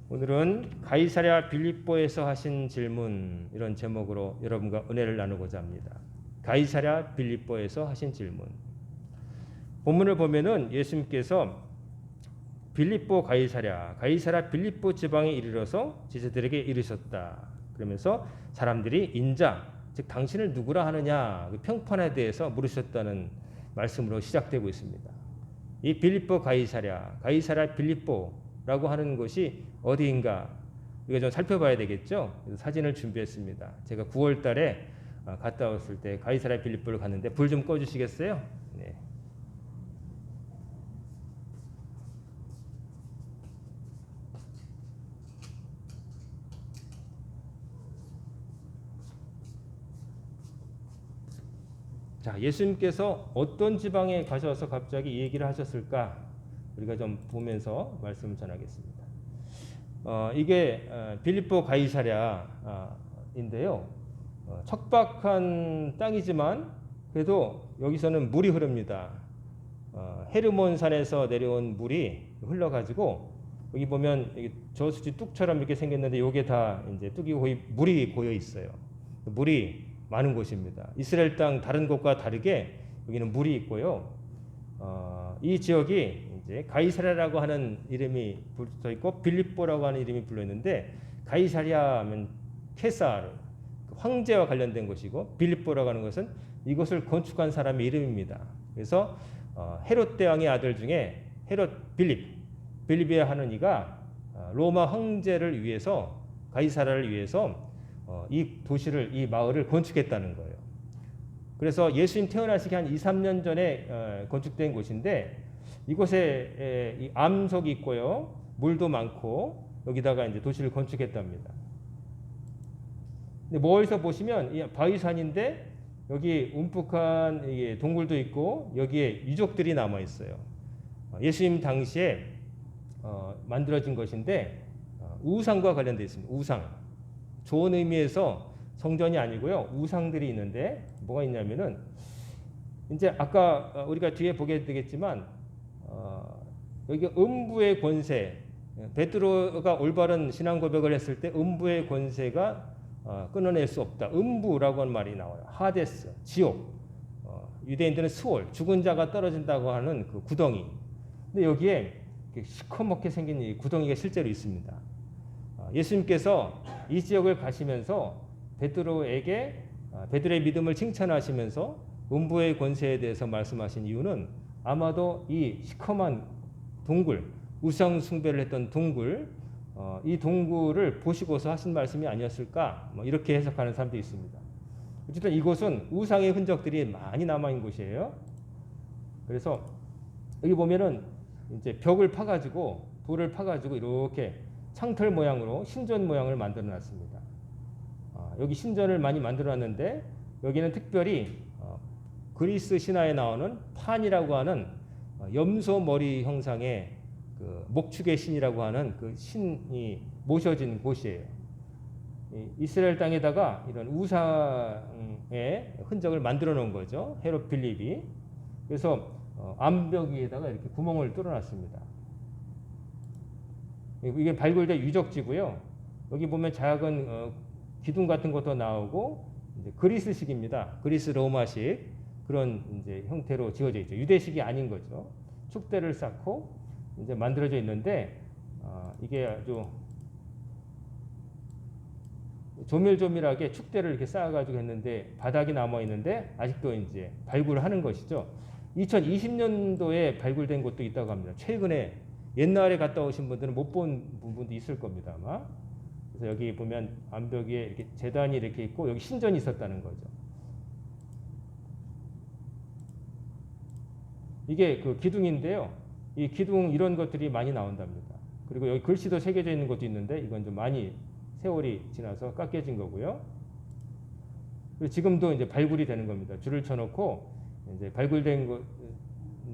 오늘은 가이사랴 빌립보에서 하신 질문, 이런 제목으로 여러분과 은혜를 나누고자 합니다. 가이사랴 빌립보에서 하신 질문. 본문을 보면은 예수님께서 빌립보 가이사랴 빌립보 지방에 이르러서 지체들에게 이르셨다. 그러면서 사람들이 인자, 즉 당신을 누구라 하느냐, 그 평판에 대해서 물으셨다는 말씀으로 시작되고 있습니다. 이 빌립보 가이사랴 빌립보라고 하는 곳이 어디인가 우리가 좀 살펴봐야 되겠죠. 그래서 사진을 준비했습니다. 제가 9월 달에 갔다 왔을 때 가이사랴 빌립보를 갔는데 불 좀 꺼주시겠어요? 네. 자, 예수님께서 어떤 지방에 가셔서 갑자기 이 얘기를 하셨을까? 우리가 좀 보면서 말씀을 전하겠습니다. 이게 빌립보 가이사랴인데요. 척박한 땅이지만 그래도 여기서는 물이 흐릅니다. 헤르몬 산에서 내려온 물이 흘러가지고 여기 보면 저수지 뚝처럼 이렇게 생겼는데 이게 다 이제 뚝이 거의 물이 고여 있어요. 물이 많은 곳입니다. 이스라엘 땅 다른 곳과 다르게 여기는 물이 있고요. 이 지역이 이제 가이사랴라고 하는 이름이 붙어 있고 빌립보라고 하는 이름이 불려 있는데, 가이사랴 하면 케사르, 황제와 관련된 곳이고 빌립보라고 하는 것은 이것을 건축한 사람의 이름입니다. 그래서 헤롯 대왕의 아들 중에 헤롯 빌립이라 하는 이가 로마 황제를 위해서, 가이사랴를 위해서 이 도시를, 이 마을을 건축했다는 거예요. 그래서 예수님 태어나시기 한 2, 3년 전에 건축된 곳인데, 이곳에 이 암석이 있고요, 물도 많고 여기다가 이제 도시를 건축했답니다. 근데 멀리서 보시면 이 바위산인데 여기 움푹한 이게 동굴도 있고 여기에 유적들이 남아 있어요. 예수님 당시에 만들어진 것인데 우상과 관련되어 있습니다. 우상. 좋은 의미에서 성전이 아니고요, 우상들이 있는데 뭐가 있냐면은 이제 아까 우리가 뒤에 보게 되겠지만 여기 음부의 권세, 베드로가 올바른 신앙 고백을 했을 때 음부의 권세가 끊어낼 수 없다. 음부라고 하는 말이 나와요. 하데스, 지옥. 유대인들은 스올, 죽은 자가 떨어진다고 하는 그 구덩이. 근데 여기에 시커멓게 생긴 이 구덩이가 실제로 있습니다. 예수님께서 이 지역을 가시면서 베드로에게 베드로의 믿음을 칭찬하시면서 음부의 권세에 대해서 말씀하신 이유는 아마도 이 시커먼 동굴, 우상 숭배를 했던 동굴, 이 동굴을 보시고서 하신 말씀이 아니었을까, 이렇게 해석하는 사람도 있습니다. 어쨌든 이곳은 우상의 흔적들이 많이 남아 있는 곳이에요. 그래서 여기 보면은 이제 벽을 파가지고, 돌을 파가지고 이렇게 창틀 모양으로 신전 모양을 만들어 놨습니다. 여기 신전을 많이 만들어 놨는데 여기는 특별히 그리스 신화에 나오는 판이라고 하는 염소 머리 형상의 그 목축의 신이라고 하는 그 신이 모셔진 곳이에요. 이스라엘 땅에다가 이런 우상의 흔적을 만들어 놓은 거죠, 헤롯 빌립이. 그래서 암벽 위에다가 이렇게 구멍을 뚫어놨습니다. 이게 발굴된 유적지고요. 여기 보면 작은 기둥 같은 것도 나오고, 이제 그리스식입니다. 그리스 로마식 그런 이제 형태로 지어져 있죠. 유대식이 아닌 거죠. 축대를 쌓고 이제 만들어져 있는데 이게 아주 조밀조밀하게 축대를 이렇게 쌓아가지고 했는데 바닥이 남아 있는데 아직도 이제 발굴을 하는 것이죠. 2020년도에 발굴된 곳도 있다고 합니다. 최근에, 옛날에 갔다 오신 분들은 못 본 부분도 있을 겁니다, 아마. 그래서 여기 보면 암벽 위에 이렇게 제단이 이렇게 있고 여기 신전이 있었다는 거죠. 이게 그 기둥인데요. 이 기둥 이런 것들이 많이 나온답니다. 그리고 여기 글씨도 새겨져 있는 것도 있는데 이건 좀 많이 세월이 지나서 깎여진 거고요. 그리고 지금도 이제 발굴이 되는 겁니다. 줄을 쳐놓고 이제 발굴된 거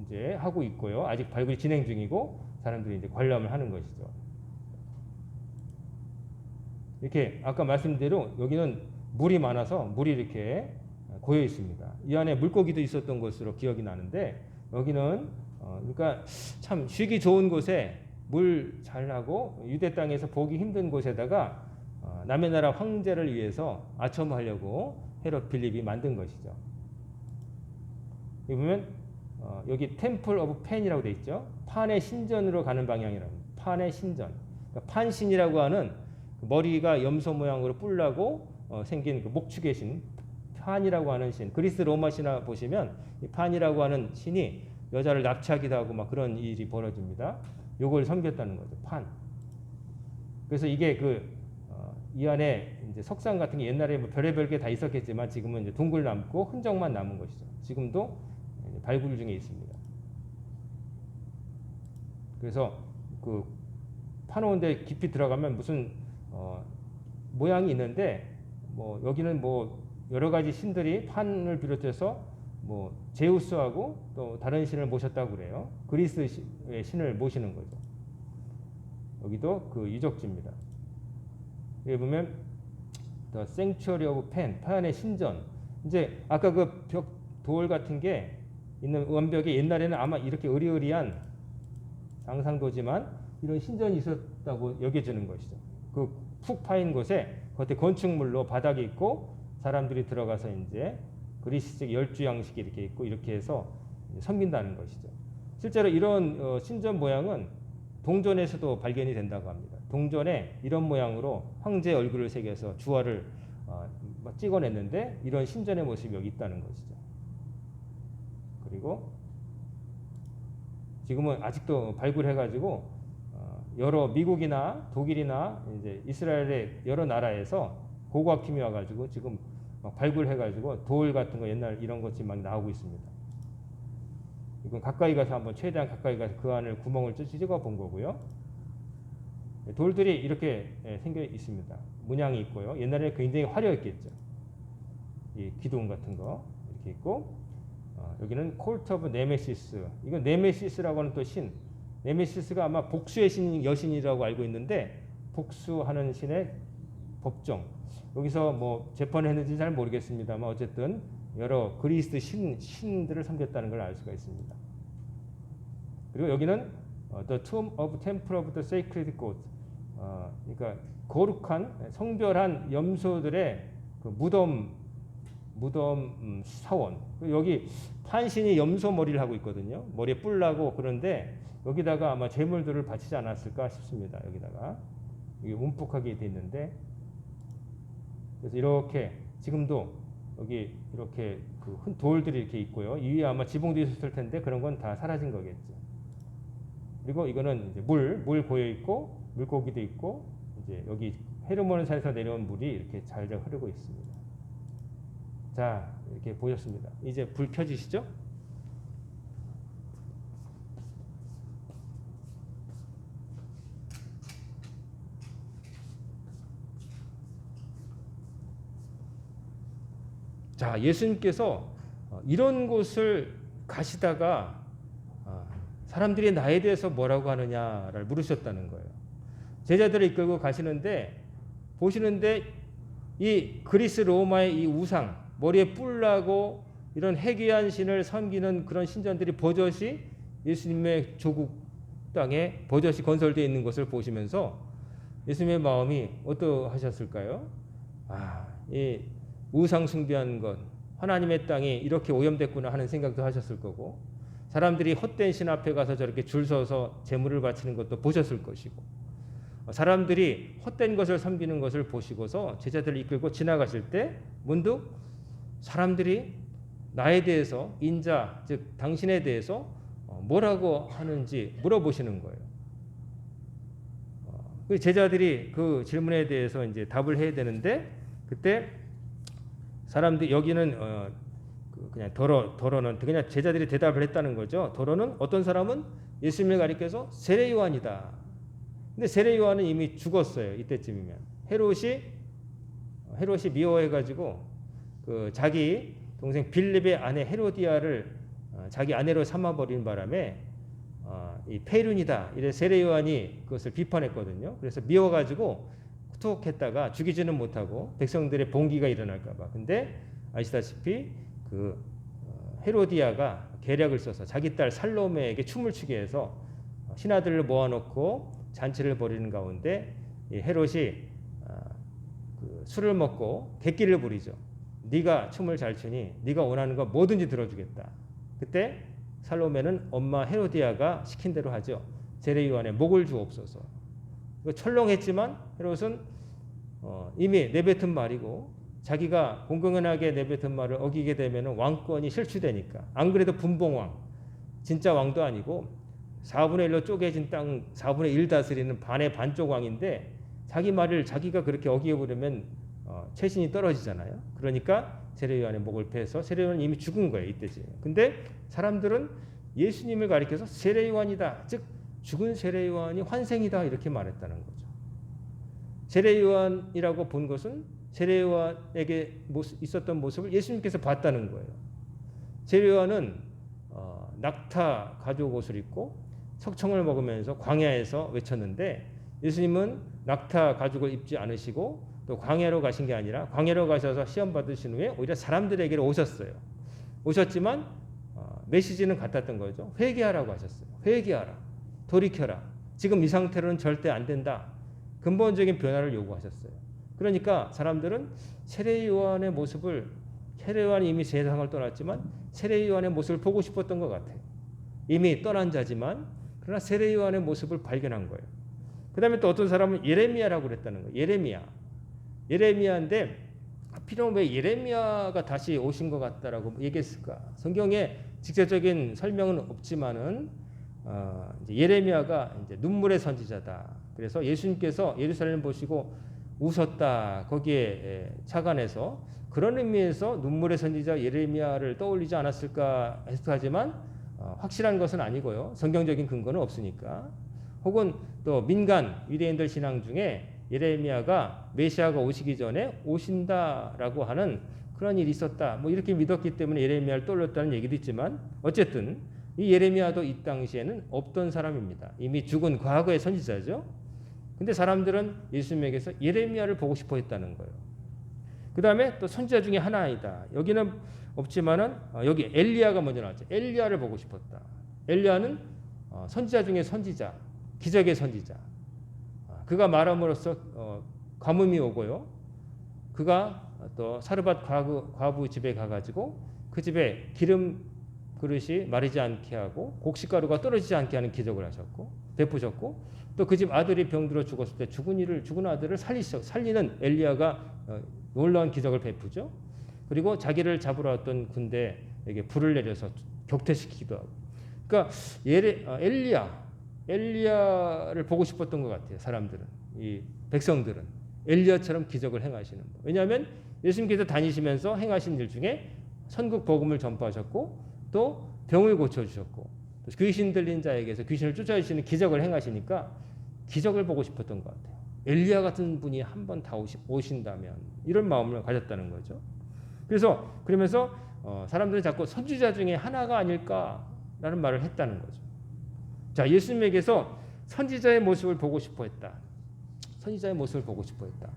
이제 하고 있고요. 아직 발굴이 진행 중이고 사람들이 이제 관람을 하는 것이죠. 이렇게 아까 말씀대로 여기는 물이 많아서 물이 이렇게 고여 있습니다. 이 안에 물고기도 있었던 것으로 기억이 나는데 여기는 그러니까 참 쉬기 좋은 곳에 물 잘나고 유대 땅에서 보기 힘든 곳에다가 남의 나라 황제를 위해서 아첨하려고 헤롯 필립이 만든 것이죠. 여기 보면 여기 템플 오브 펜이라고 돼 있죠. 판의 신전으로 가는 방향이라고. 판의 신전. 그러니까 판신이라고 하는 머리가 염소 모양으로 뿔나고 생긴 그 목축의 신, 판이라고 하는 신. 그리스 로마 신화 보시면 이 판이라고 하는 신이 여자를 납치하기도 하고 막 그런 일이 벌어집니다. 요걸 섬겼다는 거죠. 판. 그래서 이게 이 안에 이제 석상 같은 게 옛날에 뭐 별의별 게 다 있었겠지만 지금은 이제 동굴 남고 흔적만 남은 것이죠. 지금도 발굴 중에 있습니다. 그래서 그 파놓은데 깊이 들어가면 무슨 모양이 있는데 뭐 여기는 뭐 여러 가지 신들이 판을 비롯해서 뭐 제우스하고 또 다른 신을 모셨다고 그래요. 그리스의 신을 모시는 거죠. 여기도 그 유적지입니다. 여기 보면 The Sanctuary of Pan, 판의 신전. 이제 아까 그 벽 돌 같은 게 있는 원벽에 옛날에는 아마 이렇게 으리으리한 상상도지만 이런 신전이 있었다고 여겨지는 것이죠. 그 푹 파인 곳에 겉에 건축물로 바닥이 있고 사람들이 들어가서 이제 그리스식 열주 양식이 이렇게 있고 이렇게 해서 섬긴다는 것이죠. 실제로 이런 신전 모양은 동전에서도 발견이 된다고 합니다. 동전에 이런 모양으로 황제 얼굴을 새겨서 주화를 찍어냈는데 이런 신전의 모습이 여기 있다는 것이죠. 그리고 지금은 아직도 발굴해가지고 여러 미국이나 독일이나 이제 이스라엘의 여러 나라에서 고고학팀이 와가지고 지금 막 발굴해가지고 돌 같은 거 옛날 이런 것이 막 나오고 있습니다. 이건 가까이 가서 한번 최대한 가까이 가서 그 안을 구멍을 찍어 본 거고요. 돌들이 이렇게 생겨 있습니다. 문양이 있고요. 옛날에 굉장히 화려했겠죠. 이 기둥 같은 거 이렇게 있고 여기는 콜트 오브 네메시스. 이건 네메시스라고 하는 또 신. 네메시스가 아마 복수의 신 여신이라고 알고 있는데 복수하는 신의 법정. 여기서 뭐 재판을 했는지 잘 모르겠습니다만 어쨌든 여러 그리스 신들을 섬겼다는 걸 알 수가 있습니다. 그리고 여기는 The Tomb of Temple of the Sacred God. 그러니까 거룩한 성별한 염소들의 그 무덤 사원. 여기 판신이 염소 머리를 하고 있거든요. 머리에 뿔 나고 그런데 여기다가 아마 제물들을 바치지 않았을까 싶습니다. 여기다가 이게 움푹하게 돼 있는데 그래서 이렇게 지금도 여기 이렇게 그 돌들이 이렇게 있고요. 이 위에 아마 지붕도 있었을 텐데 그런 건 다 사라진 거겠죠. 그리고 이거는 이제 물 고여 있고 물고기도 있고 이제 여기 헤르몬 산에서 내려온 물이 이렇게 잘 흐르고 있습니다. 자, 이렇게 보셨습니다. 이제 불 켜지시죠? 자, 예수님께서 이런 곳을 가시다가 사람들이 나에 대해서 뭐라고 하느냐를 물으셨다는 거예요. 제자들을 이끌고 가시는데 보시는데 이 그리스 로마의 이 우상, 머리에 뿔나고 이런 해괴한 신을 섬기는 그런 신전들이 버젓이 예수님의 조국 땅에 버젓이 건설되어 있는 것을 보시면서 예수님의 마음이 어떠하셨을까요? 이 우상 숭배한 것, 하나님의 땅이 이렇게 오염됐구나 하는 생각도 하셨을 거고 사람들이 헛된 신 앞에 가서 저렇게 줄 서서 제물을 바치는 것도 보셨을 것이고 사람들이 헛된 것을 섬기는 것을 보시고서 제자들을 이끌고 지나가실 때 문득 사람들이 나에 대해서 인자 즉 당신에 대해서 뭐라고 하는지 물어보시는 거예요. 그 제자들이 그 질문에 대해서 이제 답을 해야 되는데 그때 사람들이 여기는 그냥 더러는 그냥 제자들이 대답을 했다는 거죠. 더러는 어떤 사람은 예수님을 가리켜서 세례 요한이다. 근데 세례 요한은 이미 죽었어요. 이때쯤이면 헤롯이 미워해가지고 그 자기 동생 빌립의 아내 헤로디아를 자기 아내로 삼아버린 바람에 이 폐륜이다. 이래 세례 요한이 그것을 비판했거든요. 그래서 미워가지고 후톡했다가 죽이지는 못하고 백성들의 봉기가 일어날까봐. 근데 아시다시피 그 헤로디아가 계략을 써서 자기 딸 살로메에게 춤을 추게 해서 신하들을 모아놓고 잔치를 벌이는 가운데 이 헤롯이 그 술을 먹고 객기를 부리죠. 네가 춤을 잘 추니 네가 원하는 거 뭐든지 들어주겠다. 그때 살로메는 엄마 헤로디아가 시킨 대로 하죠. 세례 요한의 목을 주옵소서. 이거 철렁했지만 헤롯은 이미 내뱉은 말이고 자기가 공공연하게 내뱉은 말을 어기게 되면 왕권이 실추되니까. 안 그래도 분봉왕, 진짜 왕도 아니고 4분의 1로 쪼개진 땅 4분의 1 다스리는 반의 반쪽 왕인데 자기 말을 자기가 그렇게 어기게 부르면 최신이 떨어지잖아요. 그러니까 세례 요한의 목을 베서 세례 요한은 이미 죽은 거예요. 이때지. 근데 사람들은 예수님을 가리켜서 세례 요한이다. 즉 죽은 세례 요한이 환생이다 이렇게 말했다는 거죠. 세례 요한이라고 본 것은 세례 요한에게 있었던 모습을 예수님께서 봤다는 거예요. 세례 요한은 낙타 가죽 옷을 입고 석청을 먹으면서 광야에서 외쳤는데 예수님은 낙타 가죽을 입지 않으시고 또 광야로 가신 게 아니라 광야로 가셔서 시험 받으신 후에 오히려 사람들에게로 오셨어요. 오셨지만 메시지는 같았던 거죠. 회개하라고 하셨어요. 회개하라. 돌이켜라. 지금 이 상태로는 절대 안 된다. 근본적인 변화를 요구하셨어요. 그러니까 사람들은 세례 요한의 모습을 세례 요한이 이미 세상을 떠났지만 세례 요한의 모습을 보고 싶었던 것 같아요. 이미 떠난 자지만 그러나 세례 요한의 모습을 발견한 거예요. 그 다음에 또 어떤 사람은 예레미야라고 그랬다는 거예요. 예레미야인데 하필이면 왜 예레미야가 다시 오신 것 같다라고 얘기했을까? 성경에 직접적인 설명은 없지만은 이제 예레미야가 이제 눈물의 선지자다. 그래서 예수님께서 예루살렘 보시고 우셨다. 거기에 착안해서 그런 의미에서 눈물의 선지자 예레미야를 떠올리지 않았을까 해석하지만 확실한 것은 아니고요. 성경적인 근거는 없으니까. 혹은 또 민간 유대인들 신앙 중에 예레미야가 메시아가 오시기 전에 오신다라고 하는 그런 일이 있었다. 뭐 이렇게 믿었기 때문에 예레미야를 떠올렸다는 얘기도 있지만 어쨌든 이 예레미야도 이 당시에는 없던 사람입니다. 이미 죽은 과거의 선지자죠. 근데 사람들은 예수님에게서 예레미야를 보고 싶어 했다는 거예요. 그 다음에 또 선지자 중에 하나이다. 여기는 없지만은 여기 엘리야가 먼저 나왔죠. 엘리야를 보고 싶었다. 엘리야는 선지자 중에 선지자, 기적의 선지자. 그가 말함으로써 가뭄이 오고요. 그가 또 사르밧 과부 집에 가가지고 그 집에 기름 그릇이 마르지 않게 하고 곡식가루가 떨어지지 않게 하는 기적을 하셨고 베푸셨고 또 그 집 아들이 병들어 죽었을 때 죽은 아들을 살리는 엘리야가 놀라운 기적을 베푸죠. 그리고 자기를 잡으러 왔던 군대에게 불을 내려서 격퇴시키기도 하고. 그러니까 엘리야를 보고 싶었던 것 같아요. 사람들은, 이 백성들은 엘리야처럼 기적을 행하시는 분. 왜냐하면 예수님께서 다니시면서 행하신 일 중에 천국 복음을 전파하셨고 또 병을 고쳐주셨고 또 귀신 들린 자에게서 귀신을 쫓아주시는 기적을 행하시니까 기적을 보고 싶었던 것 같아요. 엘리야 같은 분이 한 번 다 오신다면 이런 마음을 가졌다는 거죠. 그러면서 사람들은 자꾸 선지자 중에 하나가 아닐까라는 말을 했다는 거죠. 자, 예수님에게서 선지자의 모습을 보고 싶어 했다. 선지자의 모습을 보고 싶어 했다.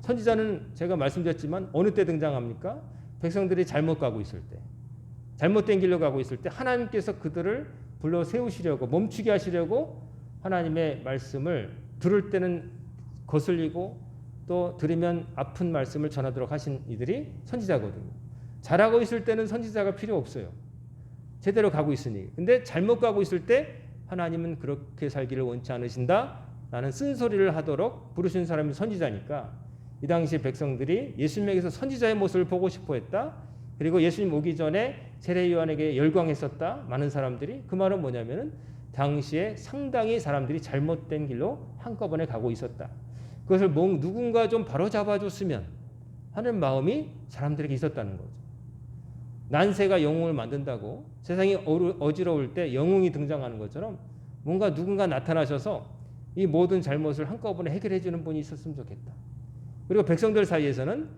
선지자는 제가 말씀드렸지만 어느 때 등장합니까? 백성들이 잘못 가고 있을 때, 잘못된 길로 가고 있을 때 하나님께서 그들을 불러 세우시려고 멈추게 하시려고 하나님의 말씀을 들을 때는 거슬리고 또 들으면 아픈 말씀을 전하도록 하신 이들이 선지자거든요. 잘하고 있을 때는 선지자가 필요 없어요. 제대로 가고 있으니. 근데 잘못 가고 있을 때 하나님은 그렇게 살기를 원치 않으신다. 나는 쓴소리를 하도록 부르신 사람이 선지자니까 이 당시 백성들이 예수님에게서 선지자의 모습을 보고 싶어 했다. 그리고 예수님 오기 전에 세례 요한에게 열광했었다. 많은 사람들이. 그 말은 뭐냐면은 당시에 상당히 사람들이 잘못된 길로 한꺼번에 가고 있었다. 그것을 누군가 좀 바로잡아줬으면 하는 마음이 사람들에게 있었다는 거죠. 난세가 영웅을 만든다고 세상이 어지러울 때 영웅이 등장하는 것처럼 뭔가 누군가 나타나셔서 이 모든 잘못을 한꺼번에 해결해 주는 분이 있었으면 좋겠다. 그리고 백성들 사이에서는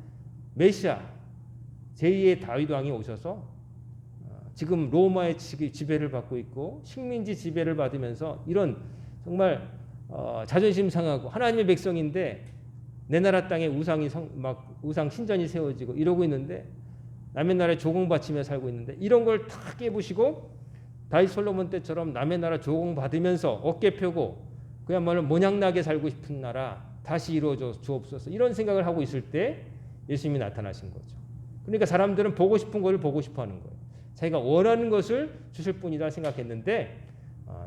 메시아 제2의 다윗 왕이 오셔서 지금 로마의 지배를 받고 있고 식민지 지배를 받으면서 이런 정말 자존심 상하고 하나님의 백성인데 내 나라 땅에 우상 신전이 세워지고 이러고 있는데 남의 나라에 조공바치며 살고 있는데 이런 걸 다 깨부시고 다윗 솔로몬 때처럼 남의 나라 조공받으면서 어깨 펴고 그야말로 모냥나게 살고 싶은 나라 다시 이루어져 주옵소서 이런 생각을 하고 있을 때 예수님이 나타나신 거죠. 그러니까 사람들은 보고 싶은 것을 보고 싶어 하는 거예요. 자기가 원하는 것을 주실 분이다 생각했는데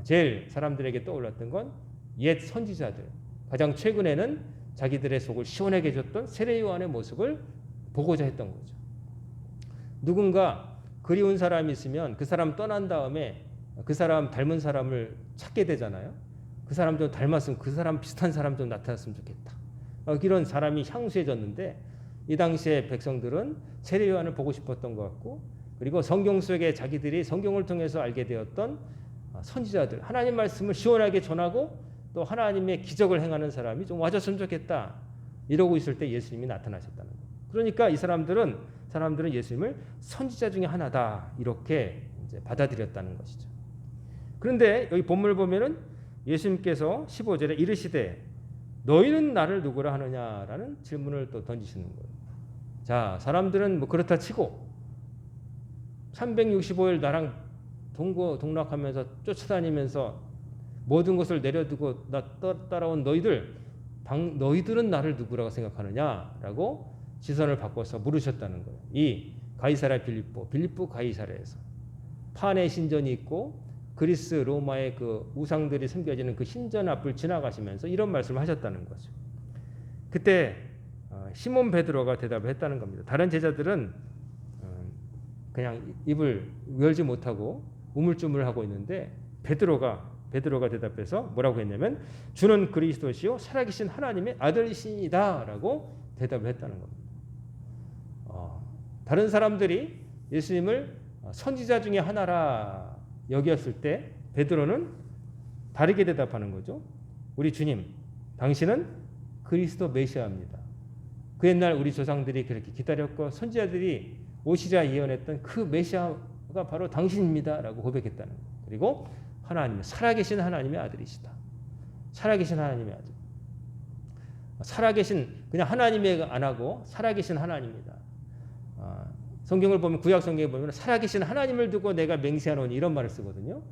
제일 사람들에게 떠올랐던 건 옛 선지자들, 가장 최근에는 자기들의 속을 시원하게 해줬던 세례 요한의 모습을 보고자 했던 거죠. 누군가 그리운 사람이 있으면 그 사람 떠난 다음에 그 사람 닮은 사람을 찾게 되잖아요. 그 사람 좀 닮았으면 그 사람 비슷한 사람 좀 나타났으면 좋겠다. 이런 사람이 향수해졌는데 이 당시에 백성들은 세례 요한을 보고 싶었던 것 같고 그리고 성경 속에 자기들이 성경을 통해서 알게 되었던 선지자들 하나님 말씀을 시원하게 전하고 또 하나님의 기적을 행하는 사람이 좀 와줬으면 좋겠다 이러고 있을 때 예수님이 나타나셨다는 거예요. 그러니까 이 사람들은 예수님을 선지자 중에 하나다 이렇게 이제 받아들였다는 것이죠. 그런데 여기 본문을 보면은 예수님께서 15절에 이르시되 너희는 나를 누구라 하느냐라는 질문을 또 던지시는 거예요. 자, 사람들은 뭐 그렇다 치고 365일 나랑 동거동락하면서 쫓아다니면서 모든 것을 내려두고 나 따라온 너희들은 나를 누구라고 생각하느냐라고 시선을 바꿔서 물으셨다는 거예요. 이 가이사랴 빌립보 가이사랴에서 판의 신전이 있고 그리스 로마의 그 우상들이 섬겨지는 그 신전 앞을 지나가시면서 이런 말씀을 하셨다는 거죠. 그때 시몬 베드로가 대답을 했다는 겁니다. 다른 제자들은 그냥 입을 열지 못하고 우물쭈물하고 있는데 베드로가 대답해서 뭐라고 했냐면 주는 그리스도시요 살아계신 하나님의 아들이시니다라고 대답을 했다는 겁니다. 다른 사람들이 예수님을 선지자 중에 하나라 여겼을 때 베드로는 다르게 대답하는 거죠. 우리 주님, 당신은 그리스도 메시아입니다. 그 옛날 우리 조상들이 그렇게 기다렸고 선지자들이 오시자 예언했던 그 메시아가 바로 당신입니다라고 고백했다는 거예요. 그리고 하나님, 살아계신 하나님의 아들이시다. 살아계신 하나님의 아들. 살아계신 그냥 하나님의 안 하고 살아계신 하나님이다. 성경을 보면 구약 성경에 보면 살아계신 하나님을 두고 내가 맹세하노니 이런 말을 쓰거든요.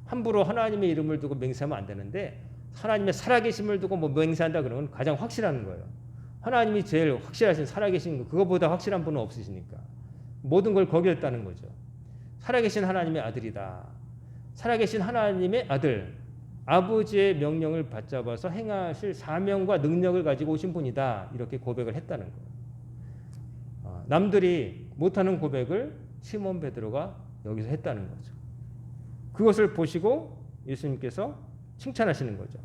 함부로 하나님의 이름을 두고 맹세하면 안 되는데 하나님의 살아계심을 두고 뭐 맹세한다 그러면 가장 확실한 거예요. 하나님이 제일 확실하신 살아계신 거 그거보다 확실한 분은 없으시니까 모든 걸 거기했다는 거죠. 살아계신 하나님의 아들이다. 살아계신 하나님의 아들, 아버지의 명령을 받잡아서 행하실 사명과 능력을 가지고 오신 분이다. 이렇게 고백을 했다는 거예요. 남들이 못하는 고백을 시몬 베드로가 여기서 했다는 거죠. 그것을 보시고 예수님께서 칭찬하시는 거죠.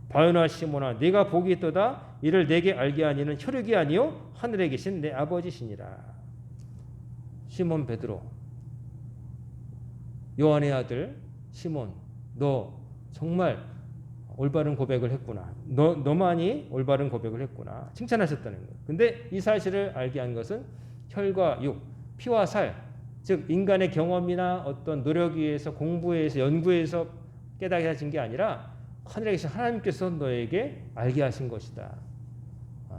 바요나 시몬아 네가 복이 있도다 이를 내게 알게 하니는 혈육이 아니요 하늘에 계신 내 아버지시니라. 시몬 베드로 요한의 아들 시몬 너 정말 올바른 고백을 했구나. 너만이 올바른 고백을 했구나. 칭찬하셨다는 거예요. 근데 이 사실을 알게 한 것은 혈과 육, 피와 살, 즉 인간의 경험이나 어떤 노력에 의해서 공부에 의해서 연구에 의해서 깨닫게 하신 게 아니라 하늘에 계신 하나님께서 너에게 알게 하신 것이다.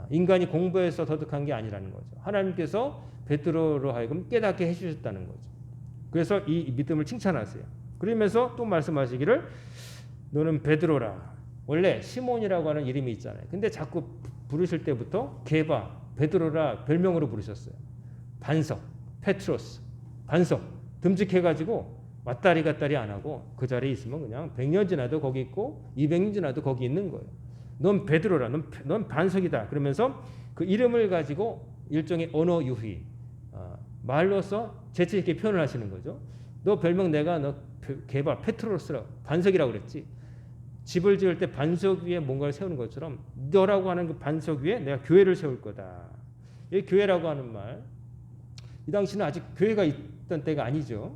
인간이 공부해서 터득한 게 아니라는 거죠. 하나님께서 베드로로 하여금 깨닫게 해주셨다는 거죠. 그래서 이 믿음을 칭찬하세요. 그러면서 또 말씀하시기를 너는 베드로라. 원래 시몬이라고 하는 이름이 있잖아요. 근데 자꾸 부르실 때부터 게바, 베드로라 별명으로 부르셨어요. 반석, 페트로스, 반석. 듬직해가지고 왔다리 갔다리 안 하고 그 자리에 있으면 그냥 100년 지나도 거기 있고 200년 지나도 거기 있는 거예요. 넌 베드로라. 넌 반석이다. 그러면서 그 이름을 가지고 일종의 언어 유희, 말로서 재치 있게 표현을 하시는 거죠. 너 별명 내가 너 게바, 페트로스라 반석이라고 그랬지. 집을 지을 때 반석 위에 뭔가를 세우는 것처럼 너라고 하는 그 반석 위에 내가 교회를 세울 거다. 이 교회라고 하는 말, 이 당시는 아직 교회가 있던 때가 아니죠.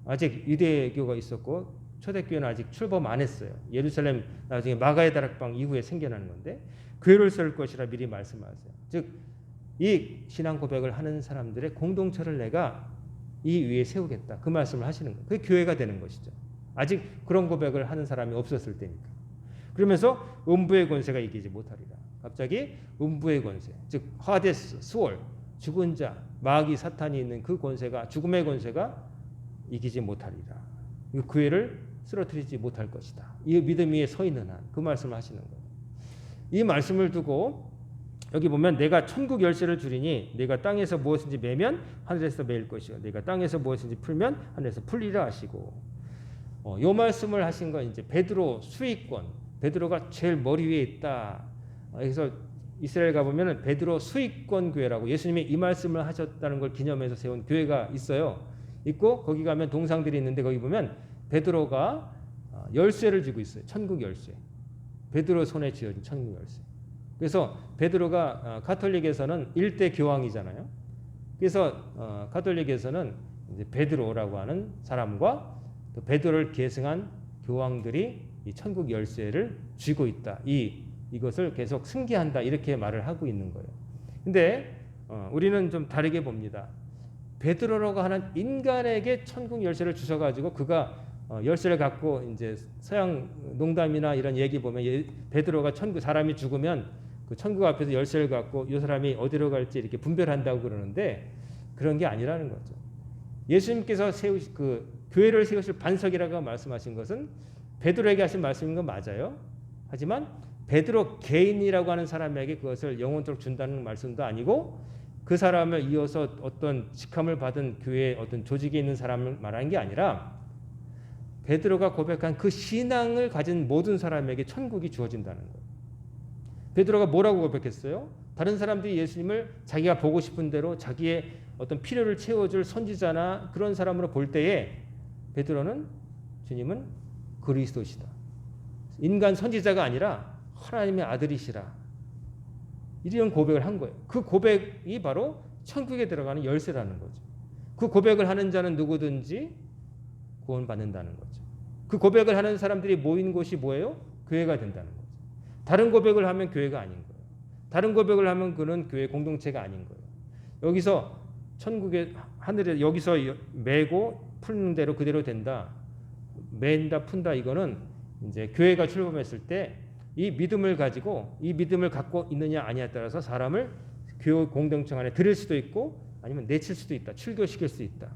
아직 유대교가 있었고 초대교회는 아직 출범 안 했어요. 예루살렘 나중에 마가의 다락방 이후에 생겨나는 건데 교회를 세울 것이라 미리 말씀하세요. 즉 이 신앙 고백을 하는 사람들의 공동체를 내가 이 위에 세우겠다. 그 말씀을 하시는 거예요. 그게 교회가 되는 것이죠. 아직 그런 고백을 하는 사람이 없었을 때니까. 그러면서 음부의 권세가 이기지 못하리라. 갑자기 음부의 권세, 즉 하데스, 수월, 죽은 자, 마귀, 사탄이 있는 그 권세가 죽음의 권세가 이기지 못하리라. 이 교회를 쓰러뜨리지 못할 것이다. 이 믿음 위에 서 있는 한 그 말씀을 하시는 거예요. 이 말씀을 두고 여기 보면 내가 천국 열쇠를 주리니 내가 땅에서 무엇인지 매면 하늘에서 매일 것이요 내가 땅에서 무엇인지 풀면 하늘에서 풀리라 하시고 요 말씀을 하신 건 이제 베드로 수익권 베드로가 제일 머리 위에 있다. 그래서 이스라엘 가보면 베드로 수익권 교회라고 예수님이 이 말씀을 하셨다는 걸 기념해서 세운 교회가 있어요. 있고 거기 가면 동상들이 있는데 거기 보면 베드로가 열쇠를 쥐고 있어요. 천국 열쇠. 베드로 손에 쥐어진 천국 열쇠. 그래서 베드로가 가톨릭에서는 1대 교황이잖아요. 그래서 가톨릭에서는 이제 베드로라고 하는 사람과 또 베드로를 계승한 교황들이 이 천국 열쇠를 쥐고 있다. 이것을 계속 승계한다. 이렇게 말을 하고 있는 거예요. 근데 우리는 좀 다르게 봅니다. 베드로라고 하는 인간에게 천국 열쇠를 주셔가지고 그가 열쇠를 갖고 이제 서양 농담이나 이런 얘기 보면 베드로가 사람이 죽으면 그 천국 앞에서 열쇠를 갖고 이 사람이 어디로 갈지 이렇게 분별한다고 그러는데 그런 게 아니라는 거죠. 예수님께서 그 교회를 세우실 반석이라고 말씀하신 것은 베드로에게 하신 말씀인 건 맞아요. 하지만 베드로 개인이라고 하는 사람에게 그것을 영원토록 준다는 말씀도 아니고 그 사람을 이어서 어떤 직함을 받은 교회의 어떤 조직에 있는 사람을 말하는 게 아니라 베드로가 고백한 그 신앙을 가진 모든 사람에게 천국이 주어진다는 거예요. 베드로가 뭐라고 고백했어요? 다른 사람들이 예수님을 자기가 보고 싶은 대로 자기의 어떤 필요를 채워줄 선지자나 그런 사람으로 볼 때에 베드로는 주님은 그리스도시다. 인간 선지자가 아니라 하나님의 아들이시라. 이런 고백을 한 거예요. 그 고백이 바로 천국에 들어가는 열쇠라는 거죠. 그 고백을 하는 자는 누구든지 구원받는다는 거죠. 그 고백을 하는 사람들이 모인 곳이 뭐예요? 교회가 된다는 거죠. 다른 고백을 하면 교회가 아닌 거예요. 다른 고백을 하면 그는 교회 공동체가 아닌 거예요. 여기서 천국의 하늘에 여기서 매고 푸는 대로 그대로 된다. 맨다 푼다 이거는 이제 교회가 출범했을 때 이 믿음을 가지고 이 믿음을 갖고 있느냐 아니냐에 따라서 사람을 교회 공동체 안에 들일 수도 있고 아니면 내칠 수도 있다. 출교시킬 수 있다.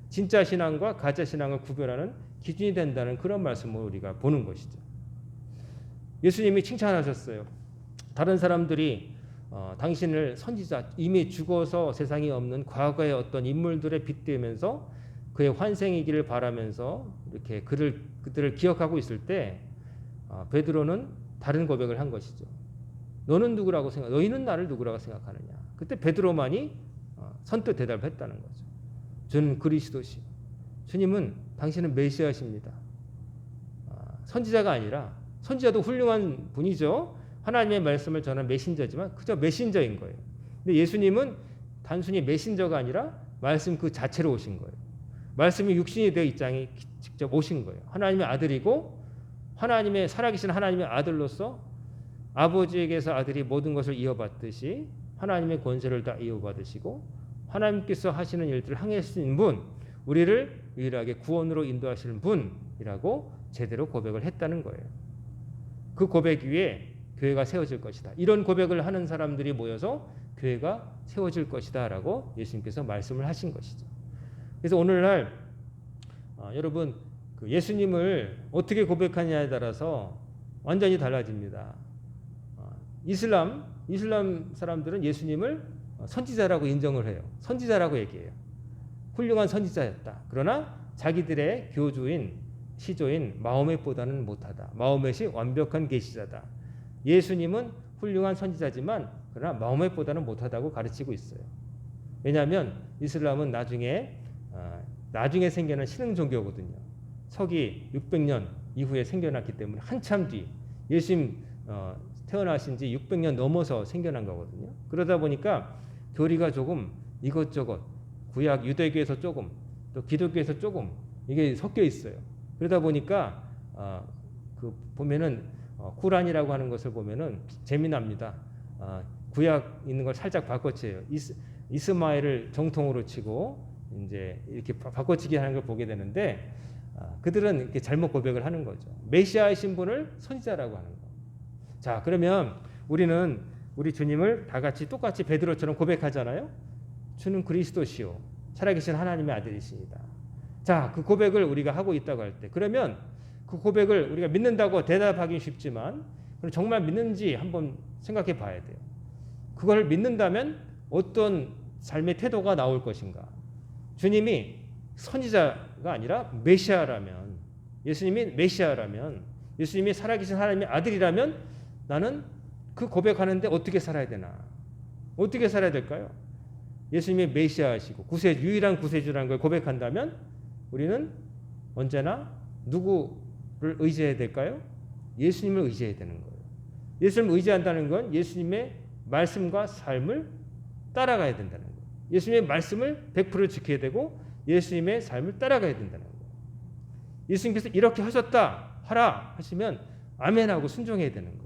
진짜 신앙과 가짜 신앙을 구별하는 기준이 된다는 그런 말씀을 우리가 보는 것이죠. 예수님이 칭찬하셨어요. 다른 사람들이 당신을 선지자 이미 죽어서 세상에 없는 과거의 어떤 인물들에 빗대면서 그의 환생이기를 바라면서 이렇게 그들을 기억하고 있을 때 베드로는 다른 고백을 한 것이죠. 너는 누구라고 너희는 나를 누구라고 생각하느냐. 그때 베드로만이 선뜻 대답했다는 거죠. 저는 그리스도시. 주님은 당신은 메시아십니다. 선지자가 아니라 선지자도 훌륭한 분이죠. 하나님의 말씀을 전한 메신저지만 그저 메신저인 거예요. 근데 예수님은 단순히 메신저가 아니라 말씀 그 자체로 오신 거예요. 말씀이 육신이 되어 입장에 직접 오신 거예요. 하나님의 아들이고 하나님의 살아계신 하나님의 아들로서 아버지에게서 아들이 모든 것을 이어받듯이 하나님의 권세를 다 이어받으시고 하나님께서 하시는 일들을 행하시는 분, 우리를 유일하게 구원으로 인도하시는 분이라고 제대로 고백을 했다는 거예요. 그 고백 위에 교회가 세워질 것이다. 이런 고백을 하는 사람들이 모여서 교회가 세워질 것이다 라고 예수님께서 말씀을 하신 것이죠. 그래서 오늘날 여러분 그 예수님을 어떻게 고백하냐에 따라서 완전히 달라집니다. 이슬람 사람들은 예수님을 선지자라고 인정을 해요. 선지자라고 얘기해요. 훌륭한 선지자였다. 그러나 자기들의 교주인 시조인 마호멧보다는 못하다. 마호멧이 완벽한 계시자다. 예수님은 훌륭한 선지자지만 그러나 마호멧보다는 못하다고 가르치고 있어요. 왜냐하면 이슬람은 나중에 생겨난 신흥 종교거든요. 서기 600년 이후에 생겨났기 때문에 한참 뒤 예수님 태어나신 지 600년 넘어서 생겨난 거거든요. 그러다 보니까 교리가 조금 이것저것 구약 유대교에서 조금 또 기독교에서 조금 이게 섞여 있어요. 그러다 보니까 그 보면은 쿠란이라고 하는 것을 보면은 재미납니다. 구약 있는 걸 살짝 바꿔쳐요. 이스마엘을 정통으로 치고 이제 이렇게 바꿔치기 하는 걸 보게 되는데 그들은 이렇게 잘못 고백을 하는 거죠. 메시아이신 분을 선지자라고 하는 거. 자, 그러면 우리는 우리 주님을 다 같이 똑같이 베드로처럼 고백하잖아요. 주는 그리스도시요 살아계신 하나님의 아들이십니다. 자, 그 고백을 우리가 하고 있다고 할 때, 그러면 그 고백을 우리가 믿는다고 대답하기 쉽지만 그럼 정말 믿는지 한번 생각해 봐야 돼요. 그걸 믿는다면 어떤 삶의 태도가 나올 것인가? 주님이 선지자가 아니라 메시아라면, 예수님이 메시아라면, 예수님이 살아계신 하나님의 아들이라면 나는 그 고백하는데 어떻게 살아야 되나? 어떻게 살아야 될까요? 예수님이 메시아시고 유일한 구세주라는 걸 고백한다면 우리는 언제나 누구를 의지해야 될까요? 예수님을 의지해야 되는 거예요. 예수님을 의지한다는 건 예수님의 말씀과 삶을 따라가야 된다는 거예요. 예수님의 말씀을 100% 지켜야 되고 예수님의 삶을 따라가야 된다는 거예요. 예수님께서 이렇게 하라 하시면 아멘하고 순종해야 되는 거예요.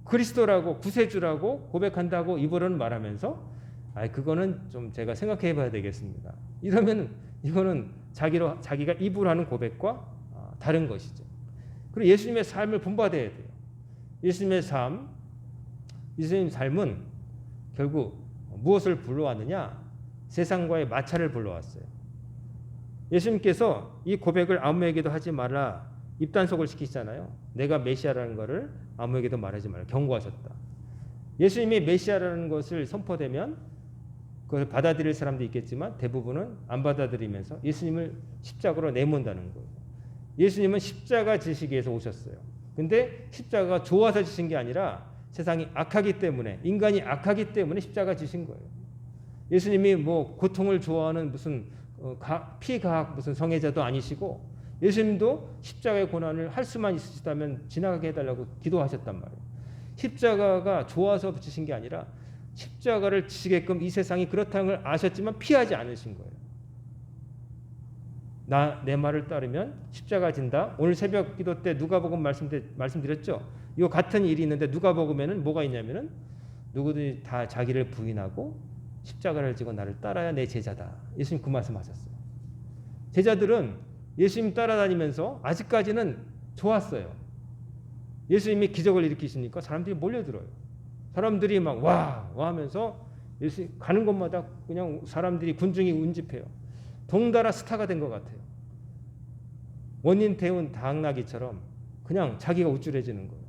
그리스도라고 구세주라고 고백한다고 입으로는 말하면서 그거는 좀 제가 생각해 봐야 되겠습니다. 이러면 이거는 자기가 입으로 하는 고백과 다른 것이죠. 그리고 예수님의 삶을 본받아야 돼요. 예수님의 삶은 결국 무엇을 불러왔느냐? 세상과의 마찰을 불러왔어요. 예수님께서 이 고백을 아무에게도 하지 말라 입단속을 시키시잖아요. 내가 메시아라는 것을 아무에게도 말하지 말라 경고하셨다. 예수님이 메시아라는 것을 선포되면 그걸 받아들일 사람도 있겠지만 대부분은 안 받아들이면서 예수님을 십자가로 내몬다는 거예요. 예수님은 십자가 지시기 위해서 오셨어요. 근데 십자가가 좋아서 지신 게 아니라 세상이 악하기 때문에, 인간이 악하기 때문에 십자가 지신 거예요. 예수님이 뭐 고통을 좋아하는 무슨 피가학 무슨 성애자도 아니시고 예수님도 십자가의 고난을 할 수만 있으시다면 지나가게 해달라고 기도하셨단 말이에요. 십자가가 좋아서 붙이신 게 아니라 십자가를 지시게끔 이 세상이 그렇다는 걸 아셨지만 피하지 않으신 거예요. 내 말을 따르면 십자가 진다. 오늘 새벽 기도 때 누가복음 말씀드렸죠. 이 같은 일이 있는데 누가복음에는 뭐가 있냐면은 누구든지 다 자기를 부인하고 십자가를 지고 나를 따라야 내 제자다. 예수님 그 말씀하셨어요. 제자들은 예수님 따라다니면서 아직까지는 좋았어요. 예수님이 기적을 일으키시니까 사람들이 몰려들어요. 사람들이 막 와 하면서 예수님 가는 곳마다 그냥 사람들이 군중이 운집해요. 동달아 스타가 된 것 같아요. 원인 태운 당나귀처럼 그냥 자기가 우쭐해지는 거예요.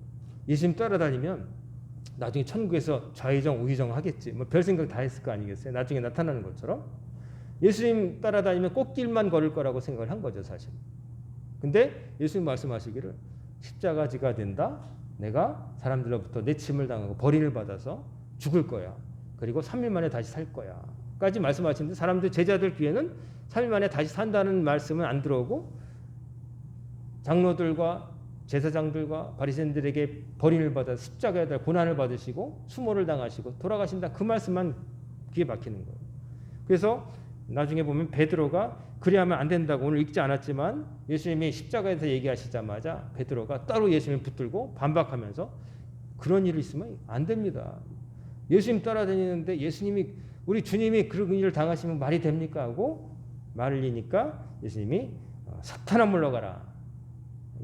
예수님 따라다니면 나중에 천국에서 좌의정 우의정 하겠지. 뭐 별 생각 다 했을 거 아니겠어요? 나중에 나타나는 것처럼 예수님 따라다니면 꽃길만 걸을 거라고 생각을 한 거죠, 사실. 근데 예수님 말씀하시기를 십자가 지가 된다. 내가 사람들로부터 내침을 당하고 버림을 받아서 죽을 거야. 그리고 3일 만에 다시 살 거야. 까지 말씀하시는데 사람들 제자들 귀에는 3일 만에 다시 산다는 말씀은 안 들어오고 장로들과 제사장들과 바리새인들에게 버림을 받아 십자가에 달려 고난을 받으시고 수모를 당하시고 돌아가신다 그 말씀만 귀에 박히는 거예요. 그래서 나중에 보면 베드로가 그리하면 안 된다고 오늘 읽지 않았지만 예수님이 십자가에서 얘기하시자마자 베드로가 따로 예수님을 붙들고 반박하면서 그런 일이 있으면 안 됩니다. 예수님 따라다니는데 우리 주님이 그런 일을 당하시면 말이 됩니까? 하고 말리니까 예수님이 사탄아 물러가라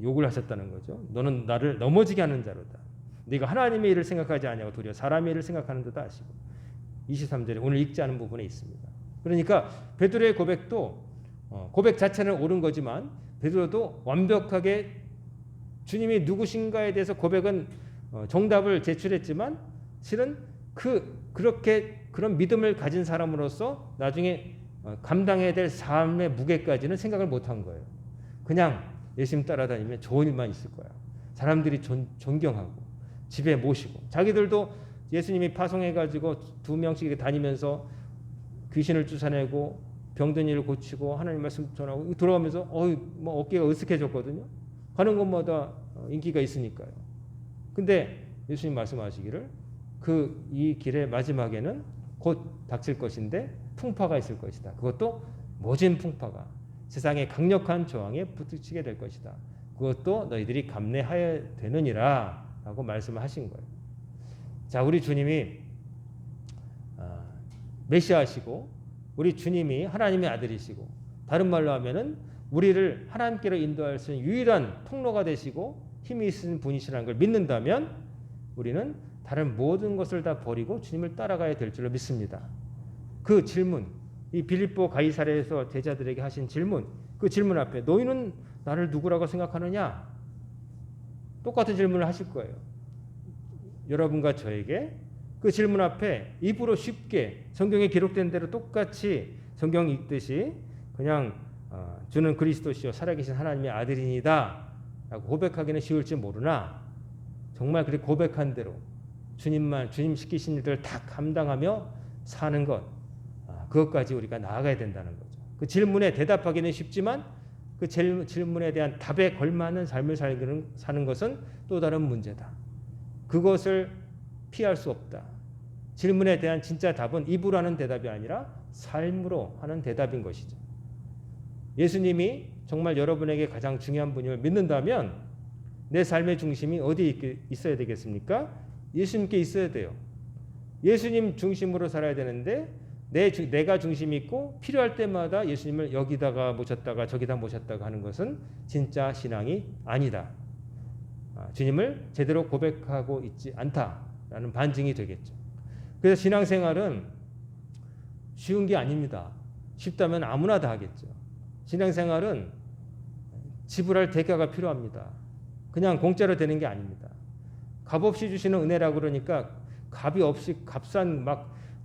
욕을 하셨다는 거죠. 너는 나를 넘어지게 하는 자로다. 네가 하나님의 일을 생각하지 아니하고 도리어 사람의 일을 생각하는 듯 하시고 23절에 오늘 읽지 않은 부분에 있습니다. 그러니까 베드로의 고백도 고백 자체는 옳은 거지만 베드로도 완벽하게 주님이 누구신가에 대해서 고백은 정답을 제출했지만 실은 그런 믿음을 가진 사람으로서 나중에 감당해야 될 삶의 무게까지는 생각을 못한 거예요. 그냥 예수님 따라다니면 좋은 일만 있을 거야. 사람들이 존경하고 집에 모시고 자기들도 예수님이 파송해가지고 2명씩 다니면서 귀신을 쫓아내고 병든 일을 고치고 하나님 말씀 전하고 돌아오면서 뭐 어깨가 으쓱해졌거든요. 가는 곳마다 인기가 있으니까요. 근데 예수님 말씀하시기를 이 길의 마지막에는 곧 닥칠 것인데 풍파가 있을 것이다. 그것도 모진 풍파가 세상의 강력한 저항에 부딪히게 될 것이다. 그것도 너희들이 감내하여야 되느니라 라고 말씀을 하신 거예요. 자, 우리 주님이 메시아시고 우리 주님이 하나님의 아들이시고 다른 말로 하면은 우리를 하나님께로 인도할 수 있는 유일한 통로가 되시고 힘이 있으신 분이시라는 걸 믿는다면 우리는 다른 모든 것을 다 버리고 주님을 따라가야 될 줄로 믿습니다. 그 질문 이 빌립보 가이사랴에서 제자들에게 하신 질문, 그 질문 앞에 너희는 나를 누구라고 생각하느냐? 똑같은 질문을 하실 거예요. 여러분과 저에게 그 질문 앞에 입으로 쉽게 성경에 기록된 대로 똑같이 성경 읽듯이 그냥 주는 그리스도시요 살아계신 하나님의 아들이니다 라고 고백하기는 쉬울지 모르나 정말 그렇게 고백한 대로 주님 시키신 일들을 다 감당하며 사는 것, 그것까지 우리가 나아가야 된다는 거죠. 그 질문에 대답하기는 쉽지만 그 질문에 대한 답에 걸맞는 삶을 사는 것은 또 다른 문제다. 그것을 피할 수 없다. 질문에 대한 진짜 답은 입으로 하는 대답이 아니라 삶으로 하는 대답인 것이죠. 예수님이 정말 여러분에게 가장 중요한 분임을 믿는다면 내 삶의 중심이 어디에 있어야 되겠습니까? 예수님께 있어야 돼요. 예수님 중심으로 살아야 되는데 내가 중심이 있고 필요할 때마다 예수님을 여기다가 모셨다가 저기다 모셨다가 하는 것은 진짜 신앙이 아니다. 주님을 제대로 고백하고 있지 않다라는 반증이 되겠죠. 그래서 신앙생활은 쉬운 게 아닙니다. 쉽다면 아무나 다 하겠죠. 신앙생활은 지불할 대가가 필요합니다. 그냥 공짜로 되는 게 아닙니다. 값없이 주시는 은혜라고 그러니까 값이 없이 값싼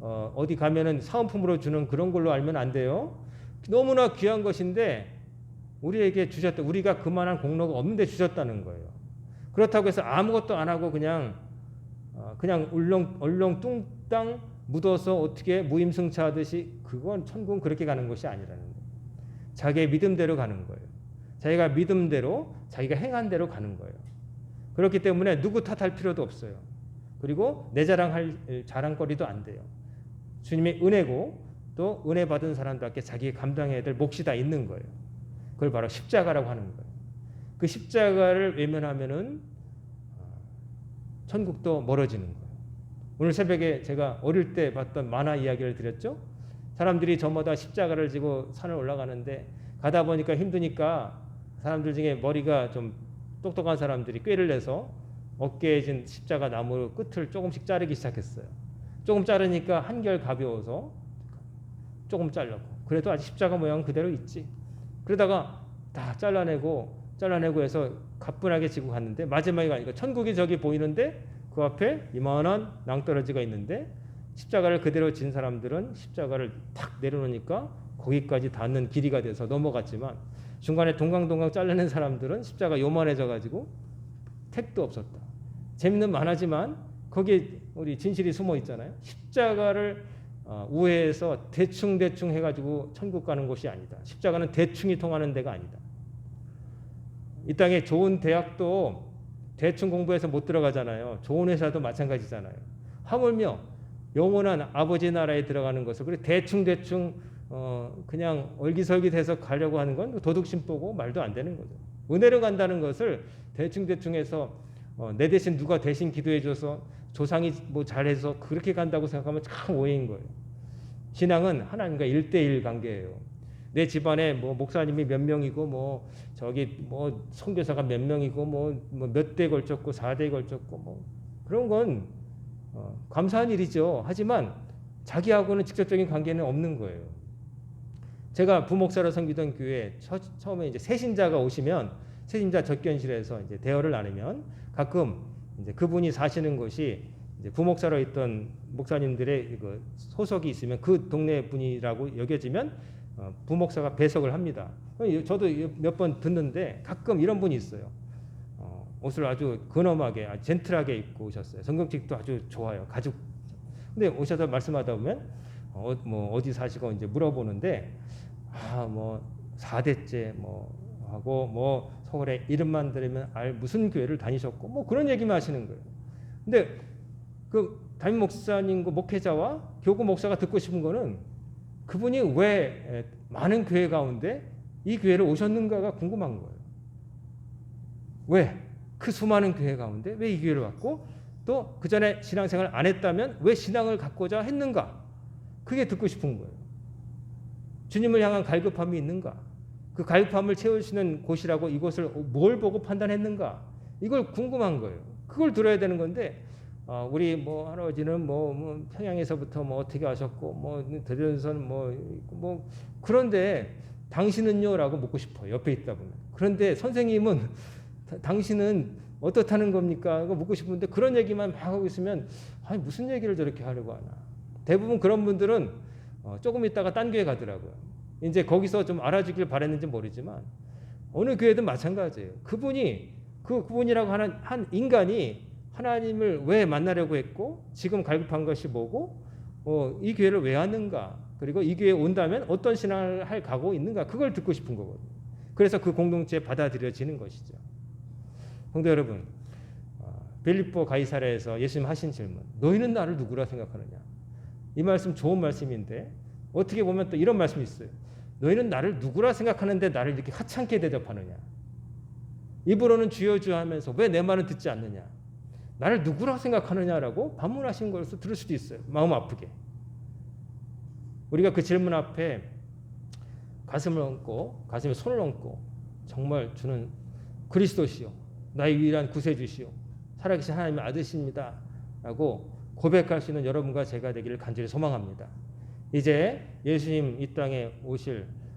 어디 가면은 사은품으로 주는 그런 걸로 알면 안 돼요. 너무나 귀한 것인데 우리에게 주셨다. 우리가 그만한 공로가 없는데 주셨다는 거예요. 그렇다고 해서 아무것도 안 하고 그냥 얼렁뚱땅 묻어서 어떻게 무임승차하듯이 그건 천국은 그렇게 가는 것이 아니라는 거예요. 자기의 믿음대로 가는 거예요. 자기가 믿음대로 자기가 행한 대로 가는 거예요. 그렇기 때문에 누구 탓할 필요도 없어요. 그리고 내 자랑할 자랑거리도 안 돼요. 주님의 은혜고 또 은혜 받은 사람들께 자기가 감당해야 될 몫이 다 있는 거예요. 그걸 바로 십자가라고 하는 거예요. 그 십자가를 외면하면은 천국도 멀어지는 거예요. 오늘 새벽에 제가 어릴 때 봤던 만화 이야기를 드렸죠. 사람들이 저마다 십자가를 지고 산을 올라가는데 가다 보니까 힘드니까 사람들 중에 머리가 좀 똑똑한 사람들이 꾀를 내서 어깨에 진 십자가 나무 끝을 조금씩 자르기 시작했어요. 조금 자르니까 한결 가벼워서 조금 잘랐고 그래도 아직 십자가 모양은 그대로 있지. 그러다가 다 잘라내고 해서 가뿐하게 지고 갔는데 마지막에 가니까 천국이 저기 보이는데 그 앞에 이만한 낭떠러지가 있는데 십자가를 그대로 진 사람들은 십자가를 탁 내려놓으니까 거기까지 닿는 길이가 돼서 넘어갔지만 중간에 동강동강 잘라낸 사람들은 십자가 요만해져 가지고 택도 없었다. 재밌는 만화지만 거기에 우리 진실이 숨어 있잖아요. 십자가를 우회해서 대충 해가지고 천국 가는 곳이 아니다. 십자가는 대충이 통하는 데가 아니다. 이 땅에 좋은 대학도 대충 공부해서 못 들어가잖아요. 좋은 회사도 마찬가지잖아요. 하물며 영원한 아버지 나라에 들어가는 것을 그래 대충 그냥 얼기설기돼서 가려고 하는 건 도둑심보고 말도 안 되는 거죠. 은혜로 간다는 것을 대충 해서 내 대신 누가 대신 기도해줘서 조상이 뭐 잘해서 그렇게 간다고 생각하면 참 오해인 거예요. 신앙은 하나님과 1대1 관계예요. 내 집안에 뭐 목사님이 몇 명이고 뭐 저기 뭐 선교사가 몇 명이고 뭐 몇 대 걸쳤고 4대 걸쳤고 뭐 그런 건 감사한 일이죠. 하지만 자기하고는 직접적인 관계는 없는 거예요. 제가 부목사로 섬기던 교회 처음에 이제 새신자가 오시면 새신자 접견실에서 이제 대화를 나누면 가끔 이제 그분이 사시는 곳이 이제 부목사로 있던 목사님들의 그 소속이 있으면 그 동네 분이라고 여겨지면 부목사가 배석을 합니다. 저도 몇 번 듣는데 가끔 이런 분이 있어요. 옷을 아주 근엄하게 아주 젠틀하게 입고 오셨어요. 성경책도 아주 좋아요. 가죽. 근데 오셔서 말씀하다 보면 뭐 어디 사시고 이제 물어보는데 뭐 4대째 뭐 하고 뭐 서울에 이름만 들으면 무슨 교회를 다니셨고 뭐 그런 얘기만 하시는 거예요. 근데 그 담임 목사님과 목회자와 교구 목사가 듣고 싶은 거는 그분이 왜 많은 교회 가운데 이 교회를 오셨는가가 궁금한 거예요. 왜? 그 수많은 교회 가운데 왜 이 교회를 왔고 또 그 전에 신앙생활 안 했다면 왜 신앙을 갖고자 했는가? 그게 듣고 싶은 거예요. 주님을 향한 갈급함이 있는가? 그 갈급함을 채우시는 곳이라고 이곳을 뭘 보고 판단했는가? 이걸 궁금한 거예요. 그걸 들어야 되는 건데 우리 뭐 할아버지는 뭐 평양에서부터 뭐 어떻게 하셨고 뭐 대전선 뭐 그런데 당신은요라고 묻고 싶어요. 옆에 있다 보면. 그런데 선생님은 당신은 어떻다는 겁니까? 이거 묻고 싶은데 그런 얘기만 막 하고 있으면 아니 무슨 얘기를 저렇게 하려고 하나. 대부분 그런 분들은 조금 있다가 딴 교회 가더라고요. 이제 거기서 좀 알아주길 바랬는지 모르지만 어느 교회든 마찬가지예요. 그분이라고 하는 한 인간이 하나님을 왜 만나려고 했고 지금 갈급한 것이 뭐고 이 교회를 왜 왔는가 그리고 이 교회에 온다면 어떤 신앙을 할 각오 있는가 그걸 듣고 싶은 거거든요. 그래서 그 공동체에 받아들여지는 것이죠. 성도 여러분, 빌립보 가이사랴에서 예수님 하신 질문, 너희는 나를 누구라 생각하느냐? 이 말씀 좋은 말씀인데 어떻게 보면 또 이런 말씀이 있어요. 너희는 나를 누구라 생각하는데 나를 이렇게 하찮게 대접하느냐? 입으로는 주여 주여 하면서 왜 내 말은 듣지 않느냐? 나를 누구라 생각하느냐라고 반문하신 것을 들을 수도 있어요. 마음 아프게. 우리가 그 질문 앞에 가슴을 얹고 가슴에 손을 얹고 정말 주는 그리스도시요 나의 유일한 구세주시요 살아계신 하나님의 아들이십니다 라고 고백할 수 있는 여러분과 제가 되기를 간절히 소망합니다. 이제 예수님 이 땅에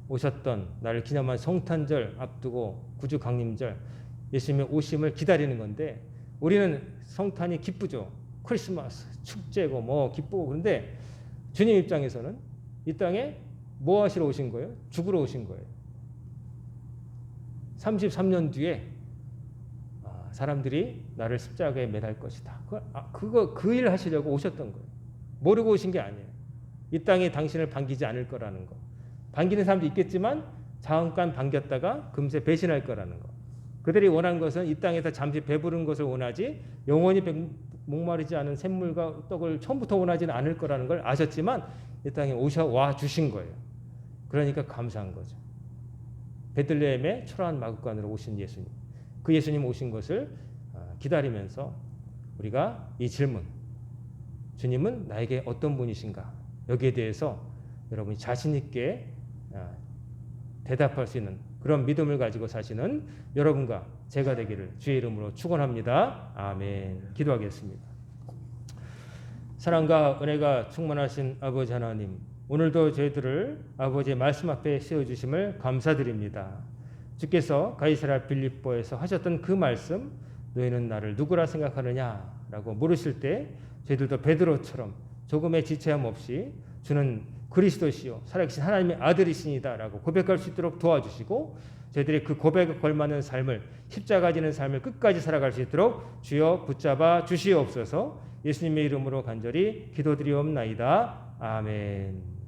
오셨던 나를 기념한 성탄절 앞두고 구주 강림절 예수님의 오심을 기다리는 건데 우리는 성탄이 기쁘죠. 크리스마스 축제고 뭐 기쁘고. 그런데 주님 입장에서는 이 땅에 뭐 하시러 오신 거예요? 죽으러 오신 거예요. 33년 뒤에 사람들이 나를 십자가에 매달 것이다. 그 일 하시려고 오셨던 거예요. 모르고 오신 게 아니에요. 이 땅에 당신을 반기지 않을 거라는 거. 반기는 사람도 있겠지만 잠깐 반겼다가 금세 배신할 거라는 거. 그들이 원하는 것은 이 땅에서 잠시 배부른 것을 원하지 영원히 목마르지 않은 샘물과 떡을 처음부터 원하지는 않을 거라는 걸 아셨지만 이 땅에 와 주신 거예요. 그러니까 감사한 거죠. 베들레헴의 초라한 마구간으로 오신 예수님. 그 예수님 오신 것을 기다리면서 우리가 이 질문, 주님은 나에게 어떤 분이신가? 여기에 대해서 여러분이 자신 있게 대답할 수 있는 그런 믿음을 가지고 사시는 여러분과 제가 되기를 주의 이름으로 축원합니다. 아멘. 기도하겠습니다. 사랑과 은혜가 충만하신 아버지 하나님, 오늘도 저희들을 아버지의 말씀 앞에 세워주심을 감사드립니다. 주께서 가이사랴 빌립보에서 하셨던 그 말씀, 너희는 나를 누구라 생각하느냐라고 물으실 때 저희들도 베드로처럼 조금의 지체함 없이 주는 그리스도시요 살아계신 하나님의 아들이시니다라고 고백할 수 있도록 도와주시고 저희들이 그 고백에 걸맞는 삶을 십자가 지는 삶을 끝까지 살아갈 수 있도록 주여 붙잡아 주시옵소서. 예수님의 이름으로 간절히 기도드리옵나이다. 아멘.